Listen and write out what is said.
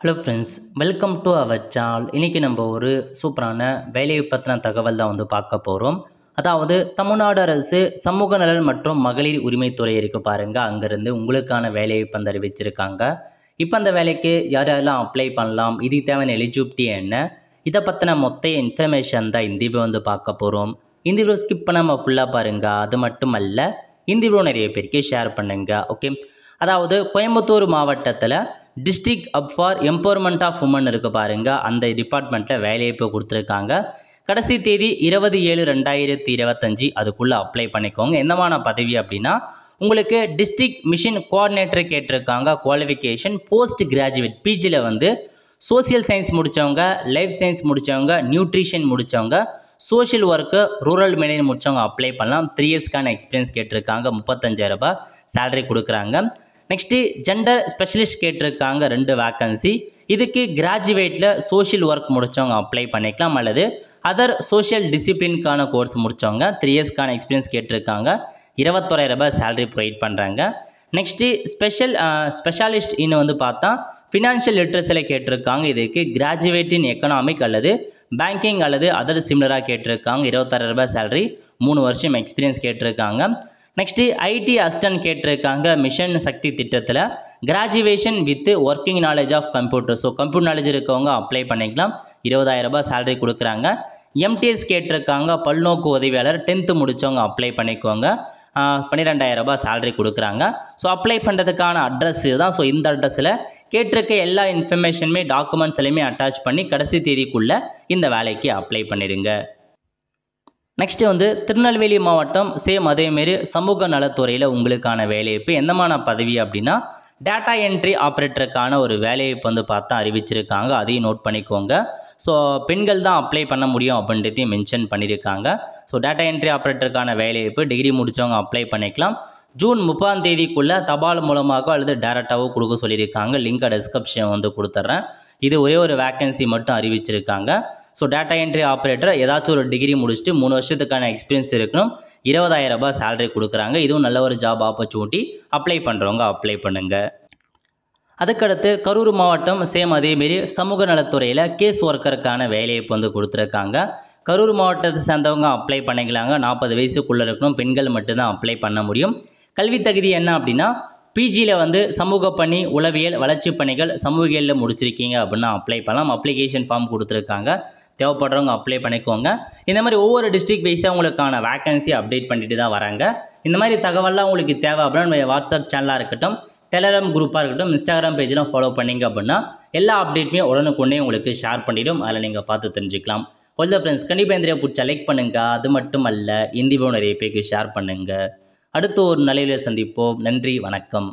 Hello friends, welcome to our channel. இன்றைக்கி நம்ம ஒரு சூப்பரான வேலையை பற்றின தகவல் தான் பார்க்க போகிறோம். அதாவது தமிழ்நாடு அரசு சமூக நலன் மற்றும் மகளிர் உரிமைத்துறை இருக்குது பாருங்கள், அங்கேருந்து உங்களுக்கான வேலையை வந்து அறிவிச்சிருக்காங்க. இப்போ அந்த வேலைக்கு யார் யாரெல்லாம் அப்ளை பண்ணலாம், இதுக்கு தேவையான எலிஜிபிலிட்டி என்ன, இதை பற்றின மொத்த இன்ஃபர்மேஷன் தான் இந்த வீடியோ பார்க்க போகிறோம். இந்த வீடியோ ஸ்கிப் பண்ணாமல் ஃபுல்லாக பாருங்கள். அது மட்டும் அல்ல, இந்த வீடியோ நிறைய பேருக்கு ஷேர் பண்ணுங்கள். ஓகே, அதாவது கோயம்புத்தூர் மாவட்டத்தில் district hub for empowerment of women இருக்குது பாருங்கள், அந்த டிபார்ட்மெண்ட்டில் வேலையை இப்போ கொடுத்துருக்காங்க. கடைசி தேதி 20/7/2025, அதுக்குள்ளே அப்ளை பண்ணிக்கோங்க. என்னமான பதவி அப்படின்னா, உங்களுக்கு டிஸ்ட்ரிக்ட் மிஷன் கோஆர்டினேட்டர் கேட்டிருக்காங்க. குவாலிஃபிகேஷன் போஸ்ட் கிராஜுவேட் பிஜியில் வந்து சோசியல் சயின்ஸ் முடித்தவங்க, லைஃப் சயின்ஸ் முடித்தவங்க, நியூட்ரிஷன் முடித்தவங்க, சோஷியல் ஒர்க்கு, ரூரல் மெடிசன் முடித்தவங்க அப்ளை பண்ணலாம். 3 இயர்ஸ்க்கான எக்ஸ்பீரியன்ஸ் கேட்டிருக்காங்க. 35,000 ரூபாய் சேலரி கொடுக்குறாங்க. நெக்ஸ்ட்டு ஜெண்டர் ஸ்பெஷலிஸ்ட் கேட்டிருக்காங்க, 2 வேக்கன்சி. இதுக்கு கிராஜுவேட்டில் சோஷியல் ஒர்க் முடித்தவங்க அப்ளை பண்ணிக்கலாம், அல்லது அதர் சோஷியல் டிசிப்ளின்கான கோர்ஸ் முடித்தவங்க 3 இயர்ஸ்க்கான எக்ஸ்பீரியன்ஸ் கேட்டிருக்காங்க. 21,000 ரூபாய் சேலரி ப்ரொவைட் பண்ணுறாங்க. நெக்ஸ்ட்டு ஸ்பெஷாலிஸ்ட் இன்னும் வந்து பார்த்தா ஃபினான்ஷியல் லிட்ரஸில் கேட்டிருக்காங்க. இதுக்கு கிராஜுவேட் இன் எக்கனாமிக் அல்லது பேங்கிங் அல்லது அதர் சிமிலராக கேட்டிருக்காங்க. 26,000 ரூபாய் சேலரி, 3 வருஷம் எக்ஸ்பீரியன்ஸ் கேட்டிருக்காங்க. நெக்ஸ்ட்டு ஐடி அசிஸ்டன்ட் கேட்டிருக்காங்க. மிஷன் சக்தி திட்டத்தில் graduation with working knowledge of computer, so computer knowledge இருக்கவங்க அப்ளை பண்ணிக்கலாம். 20,000 ரூபாய் சேலரி கொடுக்குறாங்க. எம்டிஎஸ் கேட்டிருக்காங்க. பல்நோக்கு உதவியாளர் 10th முடித்தவங்க அப்ளை பண்ணிக்கோங்க. 12,000 ரூபாய் சேலரி கொடுக்குறாங்க. ஸோ அப்ளை பண்ணுறதுக்கான அட்ரஸ் தான். ஸோ இந்த அட்ரஸில் கேட்டிருக்க எல்லா இன்ஃபர்மேஷனுமே, டாக்குமெண்ட்ஸ் எல்லாமே அட்டாச் பண்ணி கடைசி தேதிக்குள்ளே இந்த வேலைக்கு அப்ளை பண்ணிடுங்க. நெக்ஸ்ட்டு வந்து திருநெல்வேலி மாவட்டம் சேம் அதேமாரி சமூக நலத்துறையில் உங்களுக்கான வேலைவாய்ப்பு என்னமான பதவி அப்படின்னா, டேட்டா என்ட்ரி ஆப்ரேட்டருக்கான ஒரு வேலைவாய்ப்பு வந்து பார்த்தா அறிவிச்சிருக்காங்க. அதையும் நோட் பண்ணிக்கோங்க. ஸோ பெண்கள் தான் அப்ளை பண்ண முடியும் அப்படின்றதையும் மென்ஷன் பண்ணியிருக்காங்க. ஸோ டேட்டா என்ட்ரி ஆப்ரேட்டருக்கான வேலைவாய்ப்பு டிகிரி முடித்தவங்க அப்ளை பண்ணிக்கலாம். ஜூன் 30ஆம் தேதிக்குள்ளே தபால் மூலமாக அல்லது டேரெக்டாகவோ கொடுக்க சொல்லியிருக்காங்க. லிங்கை டிஸ்கிரிப்ஷன் வந்து கொடுத்துட்றேன். இது ஒரே ஒரு வேக்கன்சி மட்டும் அறிவிச்சிருக்காங்க. ஸோ டேட்டா என்ட்ரி ஆப்ரேட்டர் ஏதாச்சும் ஒரு டிகிரி முடிச்சுட்டு 3 வருஷத்துக்கான எக்ஸ்பீரியன்ஸ் இருக்கணும். 20,000 ரூபாய் சேலரி கொடுக்குறாங்க. இதுவும் நல்ல ஒரு ஜாப் ஆப்பர்ச்சுனிட்டி. அப்ளை பண்ணுறவங்க அப்ளை பண்ணுங்கள். அதுக்கடுத்து கரூர் மாவட்டம் சேம் அதேமாரி சமூக நலத்துறையில் கேஸ் ஒர்க்கருக்கான வேலைவாய்ப்பு வந்து கொடுத்துருக்காங்க. கரூர் மாவட்டத்தை சேர்ந்தவங்க அப்ளை பண்ணிக்கலாங்க. 40 வயசுக்குள்ளே இருக்கணும். பெண்கள் மட்டும்தான் அப்ளை பண்ண முடியும். கல்வி தகுதி என்ன அப்படின்னா, பிஜியில் வந்து சமூக பணி, உளவியல், வளர்ச்சி பணிகள், சமூகியலில் முடிச்சிருக்கீங்க அப்படின்னா அப்ளை பண்ணலாம். அப்ளிகேஷன் ஃபார்ம் கொடுத்துருக்காங்க. தேவைப்படுறவங்க அப்ளை பண்ணிக்கோங்க. இந்த மாதிரி ஒவ்வொரு டிஸ்ட்ரிக்ட் வைஸாக உங்களுக்கான வேக்கன்சி அப்டேட் பண்ணிட்டு தான் வராங்க. இந்த மாதிரி தகவல்லாம் உங்களுக்கு தேவை அப்படின்னா நம்ம வாட்ஸ்அப் சேனலாக இருக்கட்டும், டெலகிராம் குரூப்பாக இருக்கட்டும், இன்ஸ்டாகிராம் பேஜெலாம் ஃபாலோ பண்ணிங்க அப்படின்னா எல்லா அப்டேட்டுமே உடனுக்குடனே உங்களுக்கு ஷேர் பண்ணிவிடும். அதில் நீங்கள் பார்த்து தெரிஞ்சுக்கலாம். ஒல்ல ஃப்ரெண்ட்ஸ், கண்டிப்பாக இந்த பிடிச்சா லைக் பண்ணுங்கள். அது மட்டும் அல்ல, இந்த வீடியோ நிறைய பேருக்கு ஷேர் பண்ணுங்கள். அடுத்து ஒரு நிலையில் சந்திப்போம். நன்றி, வணக்கம்.